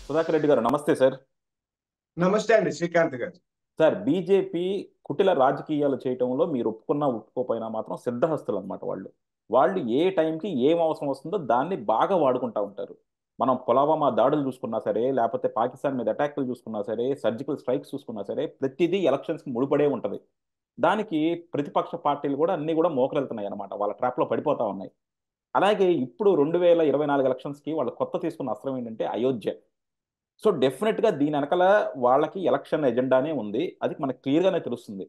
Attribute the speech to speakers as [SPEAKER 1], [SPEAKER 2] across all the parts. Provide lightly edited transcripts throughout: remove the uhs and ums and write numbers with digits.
[SPEAKER 1] సుధాకర్ రెడ్డి గారు నమస్తే సార్.
[SPEAKER 2] నమస్తే అండి శ్రీకాంత్ గారు.
[SPEAKER 1] సార్, బీజేపీ కుటిల రాజకీయాలు చేయటంలో మీరు ఒప్పుకున్నా ఒప్పుకోపోయినా మాత్రం సిద్ధహస్తులు అనమాట వాళ్ళు. వాళ్ళు ఏ టైంకి ఏం అవసరం వస్తుందో దాన్ని బాగా వాడుకుంటా ఉంటారు. మనం పుల్వామా దాడులు చూసుకున్నా సరే, లేకపోతే పాకిస్తాన్ మీద అటాక్లు చూసుకున్నా సరే, సర్జికల్ స్ట్రైక్స్ చూసుకున్నా సరే, ప్రతిదీ ఎలక్షన్స్కి ముడిపడే ఉంటుంది. దానికి ప్రతిపక్ష పార్టీలు కూడా అన్ని కూడా మోకరెళ్తున్నాయి అనమాట, వాళ్ళ ట్రాప్లో పడిపోతా ఉన్నాయి. అలాగే ఇప్పుడు 2024 ఎలక్షన్స్కి వాళ్ళు కొత్త తీసుకున్న అస్త్రం ఏంటంటే అయోధ్య. సో డెఫినెట్ గా దీని వెనకాల వాళ్ళకి ఎలక్షన్ ఎజెండానే ఉంది, అది మనకు క్లియర్ గానే తెలుస్తుంది.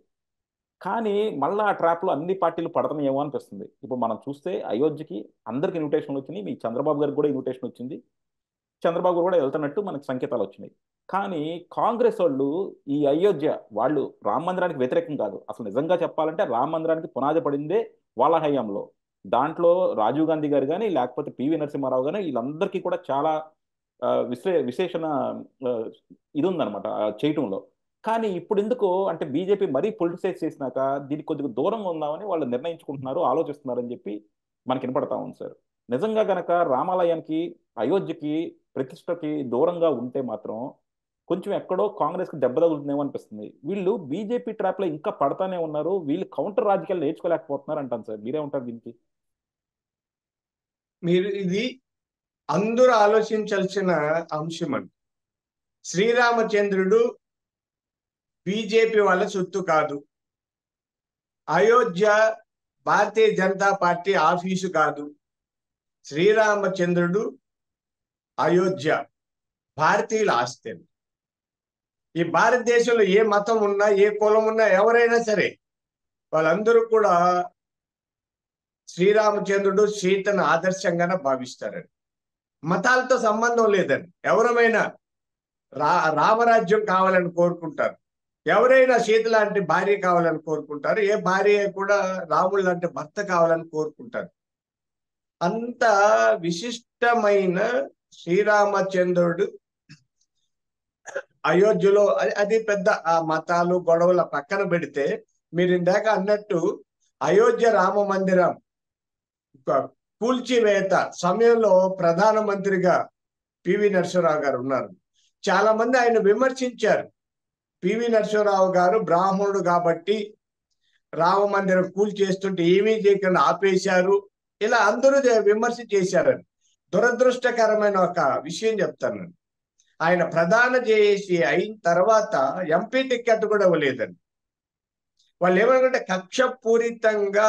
[SPEAKER 1] కానీ మళ్ళీ ఆ ట్రాప్ లో అన్ని పార్టీలు పడతాయేమో అనిపిస్తుంది. ఇప్పుడు మనం చూస్తే అయోధ్యకి అందరికి ఇన్విటేషన్లు వచ్చినాయి, మీ చంద్రబాబు గారికి కూడా ఇన్విటేషన్ వచ్చింది, చంద్రబాబు గారు కూడా వెళ్తున్నట్టు మనకి సంకేతాలు వచ్చినాయి. కానీ కాంగ్రెస్ వాళ్ళు ఈ అయోధ్య వాళ్ళు రామ మందిరానికి వ్యతిరేకం కాదు, అసలు నిజంగా చెప్పాలంటే రామ మందిరానికి పునాది పడిందే వాళ్ళ హయాంలో. దాంట్లో రాజీవ్ గాంధీ గారు కానీ లేకపోతే పివి నరసింహారావు కానీ వీళ్ళందరికీ కూడా చాలా విశేషణ ఆ, ఇది ఉందన్నమాట చేయటంలో. కానీ ఇప్పుడు ఎందుకు అంటే బీజేపీ మరీ పొలిటిసైజ్ చేసినాక దీనికి కొద్దిగా దూరంగా ఉందామని వాళ్ళు నిర్ణయించుకుంటున్నారు, ఆలోచిస్తున్నారని చెప్పి మనకి వినపడతా ఉంది సార్. నిజంగా గనక రామాలయానికి, అయోధ్యకి, ప్రతిష్టకి దూరంగా ఉంటే మాత్రం కొంచెం ఎక్కడో కాంగ్రెస్కి దెబ్బ తగులుతుందేమో అనిపిస్తుంది. వీళ్ళు బీజేపీ ట్రాప్లో ఇంకా పడతానే ఉన్నారు, వీళ్ళు కౌంటర్ రాజకీయాలు నేర్చుకోలేకపోతున్నారు అంటాను సార్. మీరేమంటారు దీనికి?
[SPEAKER 2] మీరు ఇది అందరూ ఆలోచించాల్సిన అంశం అండి. శ్రీరామచంద్రుడు బీజేపీ వాళ్ళ సొత్తు కాదు. అయోధ్య భారతీయ జనతా పార్టీ ఆఫీసు కాదు. శ్రీరామచంద్రుడు, అయోధ్య భారతీయుల ఆస్తి. ఈ భారతదేశంలో ఏ మతం ఉన్నా, ఏ కులం ఉన్నా, ఎవరైనా సరే వాళ్ళందరూ కూడా శ్రీరామచంద్రుడు, సీతను ఆదర్శంగానే భావిస్తారండి. మతాలతో సంబంధం లేదండి. ఎవరమైనా రామరాజ్యం కావాలని కోరుకుంటారు. ఎవరైనా సీత లాంటి భార్య కావాలని కోరుకుంటారు. ఏ భార్య కూడా రాముడు లాంటి భర్త కావాలని కోరుకుంటారు. అంత విశిష్టమైన శ్రీరామచంద్రుడు అయోధ్యలో అది పెద్ద ఆ మతాలు గొడవల పక్కన పెడితే, మీరు ఇందాక అన్నట్టు అయోధ్య రామ మందిరం కూల్చివేత సమయంలో ప్రధానమంత్రిగా పివి నరసింహారావు గారు ఉన్నారు. చాలా మంది ఆయన విమర్శించారు. పివి నరసింహారావు గారు బ్రాహ్మణుడు కాబట్టి రామ మందిరం కూల్చేస్తుంటే ఏమీ చేయకుండా ఆపేశారు, ఇలా అందరూ విమర్శ చేశారని. దురదృష్టకరమైన ఒక విషయం చెప్తాను. ఆయన ప్రధాన చేసి అయిన తర్వాత ఎంపీ టికెట్ కూడా ఇవ్వలేదండి. వాళ్ళు ఏమనుకుంటే కక్షపూరితంగా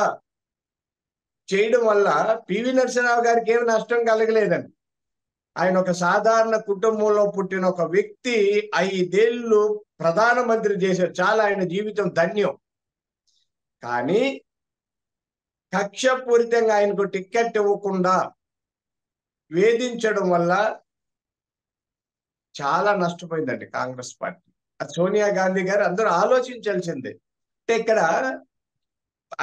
[SPEAKER 2] చేయడం వల్ల పివి నరసింహారావు గారికి ఏమి నష్టం కలగలేదండి. ఆయన ఒక సాధారణ కుటుంబంలో పుట్టిన ఒక వ్యక్తి 5 ఏళ్ళు ప్రధానమంత్రి చేశారు. చాలా ఆయన జీవితం ధన్యం. కానీ కక్షపూరితంగా ఆయనకు టికెట్ ఇవ్వకుండా వేధించడం వల్ల చాలా నష్టపోయిందండి కాంగ్రెస్ పార్టీ. సోనియా గాంధీ గారు అందరూ ఆలోచించాల్సిందే. అంటే ఇక్కడ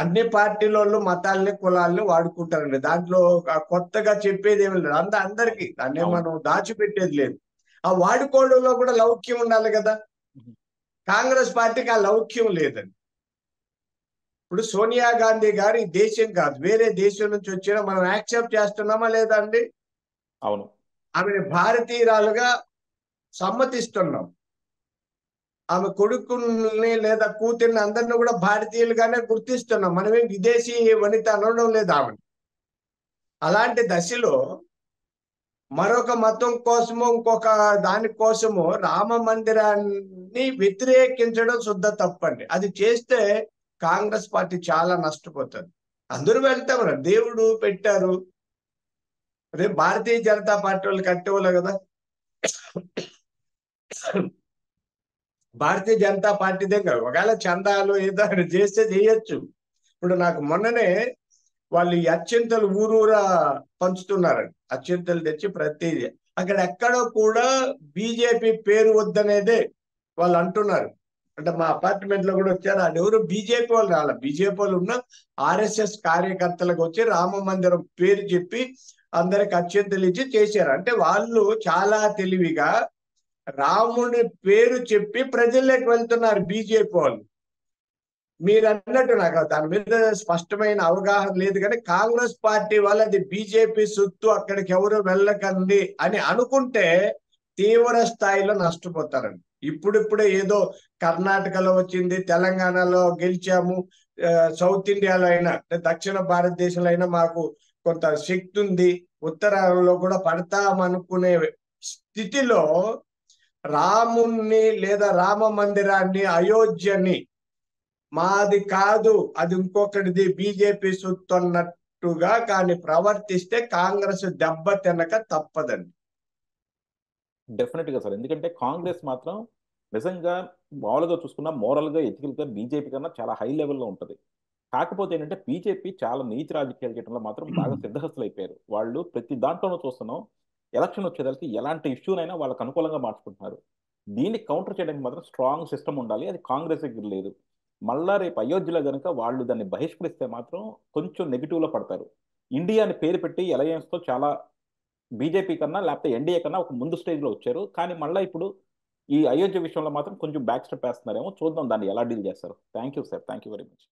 [SPEAKER 2] అన్ని పార్టీలలో మతాలని, కులాలని వాడుకుంటారండి. దాంట్లో కొత్తగా చెప్పేది ఏమి లేదు. అందరికీ దాన్ని మనం దాచిపెట్టేది లేదు. ఆ వాడుకోవడంలో కూడా లౌక్యం ఉండాలి కదా. కాంగ్రెస్ పార్టీకి ఆ లౌక్యం లేదండి. ఇప్పుడు సోనియా గాంధీ గారు ఈ దేశం కాదు, వేరే దేశం నుంచి వచ్చినా మనం యాక్సెప్ట్ చేస్తున్నామా లేదా అండి?
[SPEAKER 1] అవును.
[SPEAKER 2] ఆమెను భారతీయురాలుగా సమ్మతిస్తున్నాం. ఆమె కొడుకుల్ని లేదా కూతుర్ని అందరిని కూడా భారతీయులుగానే గుర్తిస్తున్నాం. మనమేం విదేశీ వనిత అనడం లేదు ఆమెను. అలాంటి దశలో మరొక మతం కోసమో ఇంకొక దాని కోసమో రామ మందిరాన్ని వ్యతిరేకించడం శుద్ధ తప్పండి. అది చేస్తే కాంగ్రెస్ పార్టీ చాలా నష్టపోతుంది. అందరూ వెళ్తారు, దేవుడు పెట్టారు. రేపు భారతీయ జనతా పార్టీ వాళ్ళు కట్టేవాళ్ళు కదా. భారతీయ జనతా పార్టీ దగ్గర ఒకవేళ చందాలు ఏదో ఆయన చేస్తే చేయొచ్చు. ఇప్పుడు నాకు మొన్ననే వాళ్ళు ఈ అత్యంతలు ఊరూరా పంచుతున్నారండి. అత్యంతలు తెచ్చి ప్రతిదీ అక్కడ ఎక్కడో కూడా బీజేపీ పేరు వద్దనేదే వాళ్ళు అంటున్నారు. అంటే మా అపార్ట్మెంట్ లో కూడా వచ్చారు. అది ఎవరు బీజేపీ వాళ్ళు రాల, బీజేపీ వాళ్ళు ఉన్న ఆర్ఎస్ఎస్ కార్యకర్తలకు వచ్చి రామ మందిరం పేరు చెప్పి అందరికి అత్యంతలు ఇచ్చి చేశారు. అంటే వాళ్ళు చాలా తెలివిగా రాముడి పేరు చెప్పి ప్రజల్లోకి వెళ్తున్నారు బీజేపీ వాళ్ళు. మీరు అన్నట్టు నాకు దాని మీద స్పష్టమైన అవగాహన లేదు. కానీ కాంగ్రెస్ పార్టీ వాళ్ళది బీజేపీ సొత్తు, అక్కడికి ఎవరు వెళ్ళకండి అని అనుకుంటే తీవ్ర స్థాయిలో నష్టపోతారండి. ఇప్పుడిప్పుడే ఏదో కర్ణాటకలో వచ్చింది, తెలంగాణలో గెలిచాము, సౌత్ ఇండియాలో అయినా అంటే దక్షిణ భారతదేశంలో అయినా మాకు కొంత శక్తి ఉంది, ఉత్తరాలో కూడా పడతామనుకునే స్థితిలో రాముణ్ణి లేదా రామ మందిరాన్ని, అయోధ్యని మాది కాదు అది ఇంకొకటిది బీజేపీ సుత్తన్నట్టుగా కానీ ప్రవర్తిస్తే కాంగ్రెస్ దెబ్బ తినక తప్పదండి.
[SPEAKER 1] డెఫినెట్గా సార్. ఎందుకంటే కాంగ్రెస్ మాత్రం నిజంగా మామూలుగా చూసుకున్నా మోరల్గా ఎథికల్గా బీజేపీ కన్నా చాలా హై లెవెల్లో ఉంటుంది. కాకపోతే ఏంటంటే బీజేపీ చాలా నీతి రాజకీయాలు చేయడంలో మాత్రం బాగా సిద్ధహస్తులు అయిపోయారు. వాళ్ళు ప్రతి దాంట్లోనూ చూస్తున్నాం, ఎలక్షన్ వచ్చేదానికి ఎలాంటి ఇష్యూనైనా వాళ్ళకి అనుకూలంగా మార్చుకుంటున్నారు. దీన్ని కౌంటర్ చేయడానికి మాత్రం స్ట్రాంగ్ సిస్టమ్ ఉండాలి. అది కాంగ్రెస్ దగ్గర లేదు. మళ్ళా రేపు అయోధ్యలో కనుక వాళ్ళు దాన్ని బహిష్కరిస్తే మాత్రం కొంచెం నెగిటివ్లో పడతారు. ఇండియా అని పేరు పెట్టి అలయన్స్తో చాలా బీజేపీ కన్నా లేకపోతే ఎన్డీఏ కన్నా ఒక ముందు స్టేజ్లో వచ్చారు. కానీ మళ్ళీ ఇప్పుడు ఈ అయోధ్య విషయంలో మాత్రం కొంచెం బ్యాక్ స్టెప్ వేస్తున్నారేమో, చూద్దాం దాన్ని ఎలా డీల్ చేస్తారు. Thank you sir, thank you very much.